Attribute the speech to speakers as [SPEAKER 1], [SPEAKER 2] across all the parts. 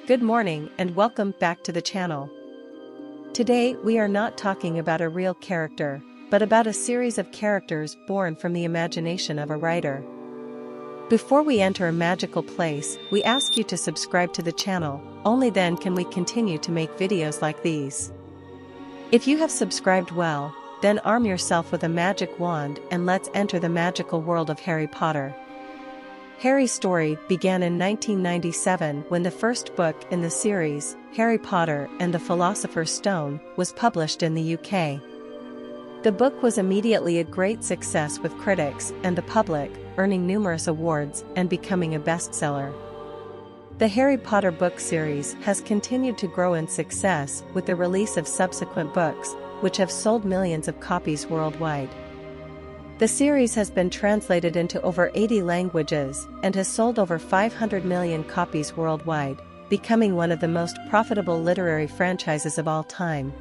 [SPEAKER 1] Good morning and welcome back to the channel. Today we are not talking about a real character, but about a series of characters born from the imagination of a writer. Before we enter a magical place, we ask you to subscribe to the channel, only then can we continue to make videos like these. If you have subscribed well, then arm yourself with a magic wand and let's enter the magical world of Harry Potter. Harry's story began in 1997 when the first book in the series, Harry Potter and the Philosopher's Stone, was published in the UK. The book was immediately a great success with critics and the public, earning numerous awards and becoming a bestseller. The Harry Potter book series has continued to grow in success with the release of subsequent books, which have sold millions of copies worldwide. The series has been translated into over 80 languages and has sold over 500 million copies worldwide, becoming one of the most profitable literary franchises of all time.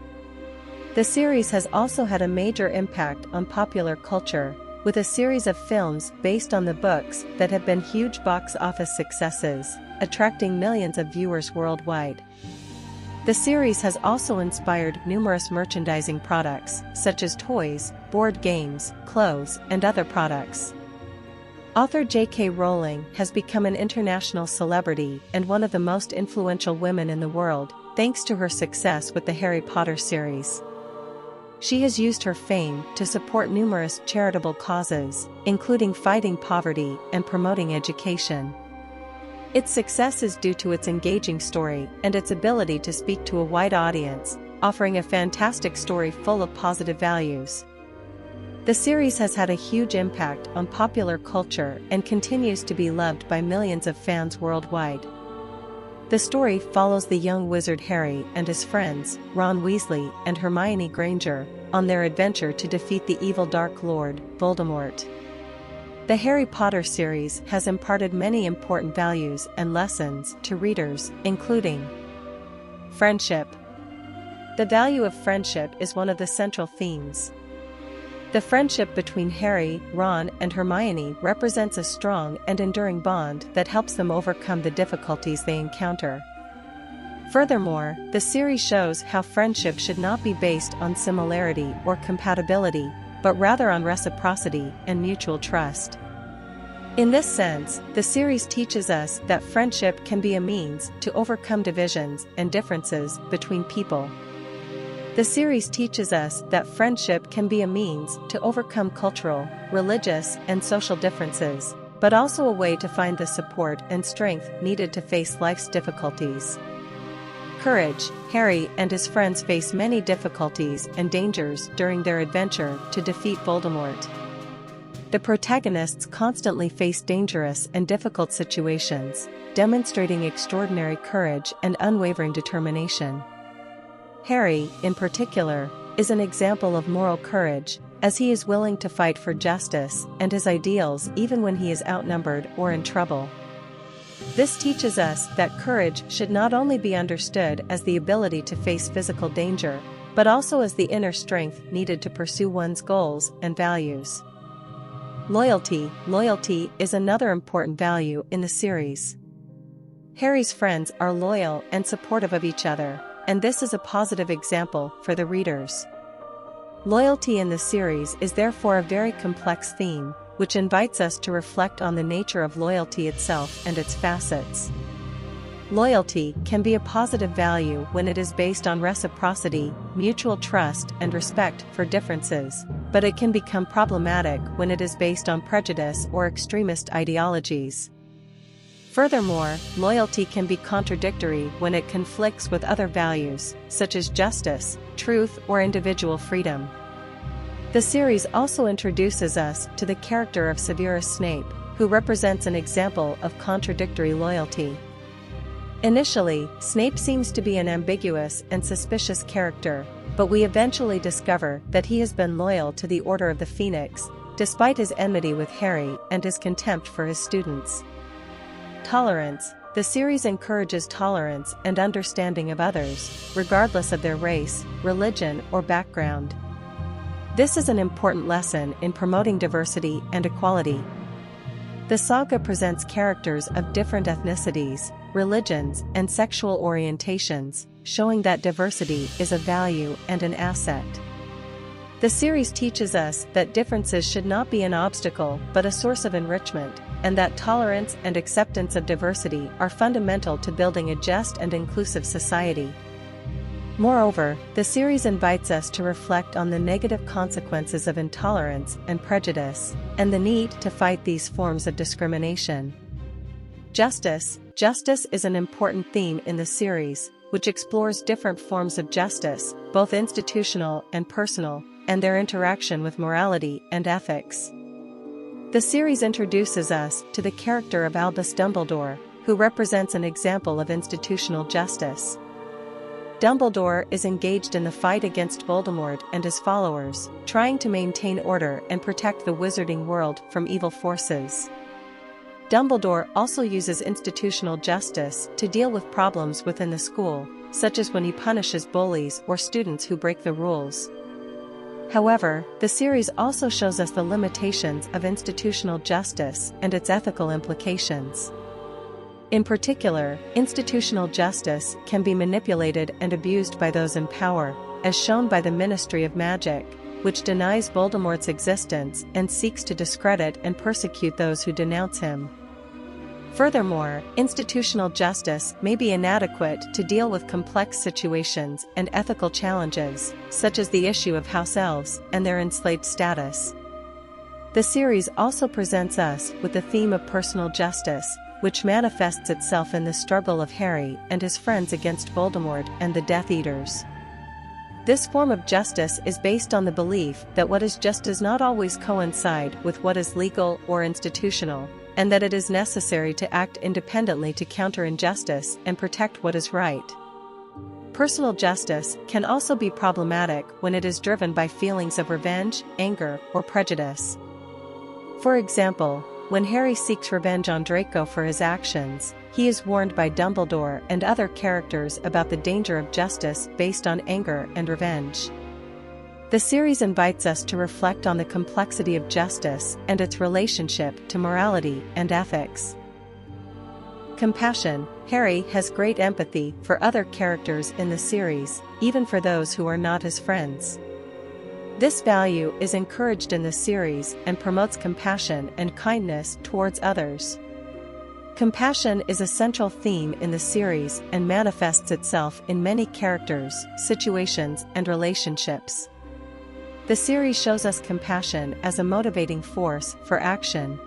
[SPEAKER 1] The series has also had a major impact on popular culture, with a series of films based on the books that have been huge box office successes, attracting millions of viewers worldwide. The series has also inspired numerous merchandising products, such as toys, board games, clothes, and other products. Author J.K. Rowling has become an international celebrity and one of the most influential women in the world, thanks to her success with the Harry Potter series. She has used her fame to support numerous charitable causes, including fighting poverty and promoting education. Its success is due to its engaging story and its ability to speak to a wide audience, offering a fantastic story full of positive values. The series has had a huge impact on popular culture and continues to be loved by millions of fans worldwide. The story follows the young wizard Harry and his friends, Ron Weasley and Hermione Granger, on their adventure to defeat the evil Dark Lord, Voldemort. The Harry Potter series has imparted many important values and lessons to readers, including friendship. The value of friendship is one of the central themes. The friendship between Harry, Ron, and Hermione represents a strong and enduring bond that helps them overcome the difficulties they encounter. Furthermore, the series shows how friendship should not be based on similarity or compatibility, but rather on reciprocity and mutual trust. In this sense, the series teaches us that friendship can be a means to overcome divisions and differences between people. The series teaches us that friendship can be a means to overcome cultural, religious, and social differences, but also a way to find the support and strength needed to face life's difficulties. Courage. Harry and his friends face many difficulties and dangers during their adventure to defeat Voldemort. The protagonists constantly face dangerous and difficult situations, demonstrating extraordinary courage and unwavering determination. Harry, in particular, is an example of moral courage, as he is willing to fight for justice and his ideals even when he is outnumbered or in trouble. This teaches us that courage should not only be understood as the ability to face physical danger, but also as the inner strength needed to pursue one's goals and values. Loyalty. Loyalty is another important value in the series. Harry's friends are loyal and supportive of each other, and this is a positive example for the readers. Loyalty in the series is therefore a very complex theme, which invites us to reflect on the nature of loyalty itself and its facets. Loyalty can be a positive value when it is based on reciprocity, mutual trust, and respect for differences, but it can become problematic when it is based on prejudice or extremist ideologies. Furthermore, loyalty can be contradictory when it conflicts with other values, such as justice, truth, or individual freedom. The series also introduces us to the character of Severus Snape, who represents an example of contradictory loyalty. Initially, Snape seems to be an ambiguous and suspicious character, but we eventually discover that he has been loyal to the Order of the Phoenix, despite his enmity with Harry and his contempt for his students. Tolerance. The series encourages tolerance and understanding of others, regardless of their race, religion, or background. This is an important lesson in promoting diversity and equality. The saga presents characters of different ethnicities, religions, and sexual orientations, showing that diversity is a value and an asset. The series teaches us that differences should not be an obstacle but a source of enrichment, and that tolerance and acceptance of diversity are fundamental to building a just and inclusive society. Moreover, the series invites us to reflect on the negative consequences of intolerance and prejudice, and the need to fight these forms of discrimination. Justice is an important theme in the series, which explores different forms of justice, both institutional and personal, and their interaction with morality and ethics. The series introduces us to the character of Albus Dumbledore, who represents an example of institutional justice. Dumbledore is engaged in the fight against Voldemort and his followers, trying to maintain order and protect the wizarding world from evil forces. Dumbledore also uses institutional justice to deal with problems within the school, such as when he punishes bullies or students who break the rules. However, the series also shows us the limitations of institutional justice and its ethical implications. In particular, institutional justice can be manipulated and abused by those in power, as shown by the Ministry of Magic, which denies Voldemort's existence and seeks to discredit and persecute those who denounce him. Furthermore, institutional justice may be inadequate to deal with complex situations and ethical challenges, such as the issue of house elves and their enslaved status. The series also presents us with the theme of personal justice, which manifests itself in the struggle of Harry and his friends against Voldemort and the Death Eaters. This form of justice is based on the belief that what is just does not always coincide with what is legal or institutional, and that it is necessary to act independently to counter injustice and protect what is right. Personal justice can also be problematic when it is driven by feelings of revenge, anger, or prejudice. For example, when Harry seeks revenge on Draco for his actions, he is warned by Dumbledore and other characters about the danger of justice based on anger and revenge. The series invites us to reflect on the complexity of justice and its relationship to morality and ethics. Compassion. Harry has great empathy for other characters in the series, even for those who are not his friends. This value is encouraged in the series and promotes compassion and kindness towards others. Compassion is a central theme in the series and manifests itself in many characters, situations, and relationships. The series shows us compassion as a motivating force for action.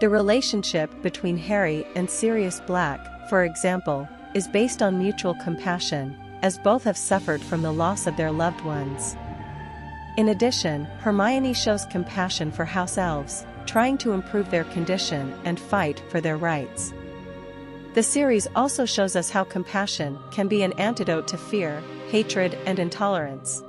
[SPEAKER 1] The relationship between Harry and Sirius Black, for example, is based on mutual compassion, as both have suffered from the loss of their loved ones. In addition, Hermione shows compassion for house elves, trying to improve their condition and fight for their rights. The series also shows us how compassion can be an antidote to fear, hatred, and intolerance.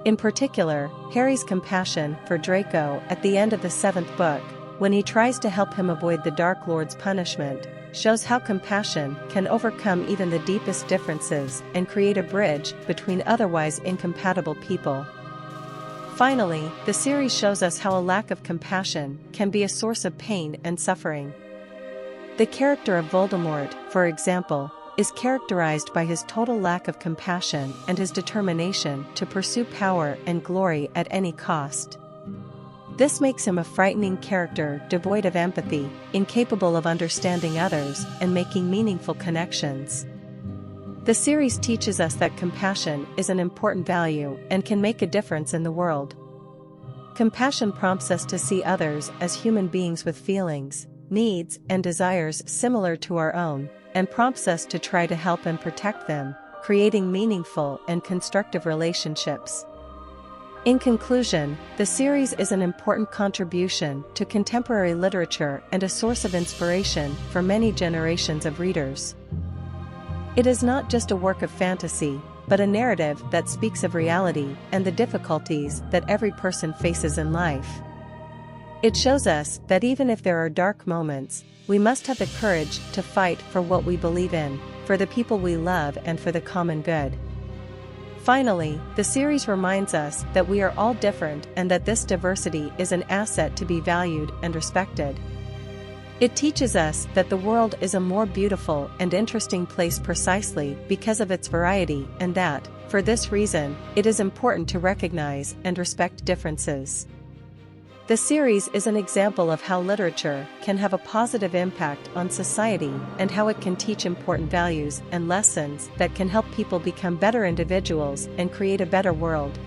[SPEAKER 1] In particular, Harry's compassion for Draco at the end of the 7th book, when he tries to help him avoid the Dark Lord's punishment, shows how compassion can overcome even the deepest differences and create a bridge between otherwise incompatible people. Finally, the series shows us how a lack of compassion can be a source of pain and suffering. The character of Voldemort, for example, is characterized by his total lack of compassion and his determination to pursue power and glory at any cost. This makes him a frightening character devoid of empathy, incapable of understanding others and making meaningful connections. The series teaches us that compassion is an important value and can make a difference in the world. Compassion prompts us to see others as human beings with feelings, needs, and desires similar to our own, and prompts us to try to help and protect them, creating meaningful and constructive relationships. In conclusion, the series is an important contribution to contemporary literature and a source of inspiration for many generations of readers. It is not just a work of fantasy, but a narrative that speaks of reality and the difficulties that every person faces in life. It shows us that even if there are dark moments, we must have the courage to fight for what we believe in, for the people we love, and for the common good. Finally, the series reminds us that we are all different and that this diversity is an asset to be valued and respected. It teaches us that the world is a more beautiful and interesting place precisely because of its variety, and that, for this reason, it is important to recognize and respect differences. The series is an example of how literature can have a positive impact on society and how it can teach important values and lessons that can help people become better individuals and create a better world.